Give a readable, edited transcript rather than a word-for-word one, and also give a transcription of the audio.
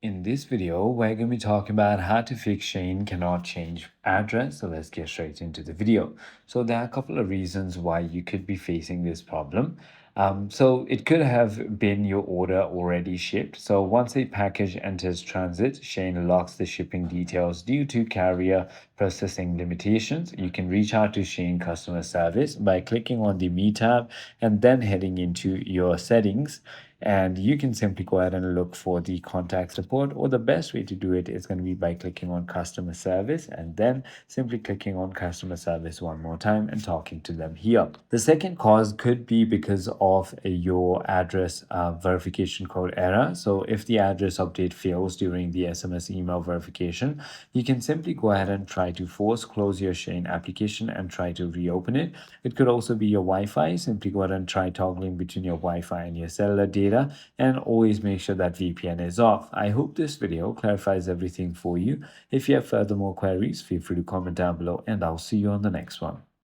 In this video, we're going to be talking about how to fix SHEIN cannot change address. So let's get straight into the video. So there are a couple of reasons why you could be facing this problem. So it could have been your order already shipped. So once a package enters transit, SHEIN locks the shipping details due to carrier processing limitations. You can reach out to SHEIN customer service by clicking on the Me tab and then heading into your settings, and you can simply go ahead and look for the contact support, or the best way to do it is going to be by clicking on customer service and then simply clicking on customer service one more time and talking to them here. The second cause could be because of your address verification code error. So if the address update fails during the SMS email verification, you can simply go ahead and try to force close your SHEIN application and try to reopen it. It could also be your Wi-Fi. Simply go ahead and try toggling between your Wi-Fi and your cellular data, and always make sure that VPN is off. I hope this video clarifies everything for you. If you have further more queries, feel free to comment down below, and I'll see you on the next one.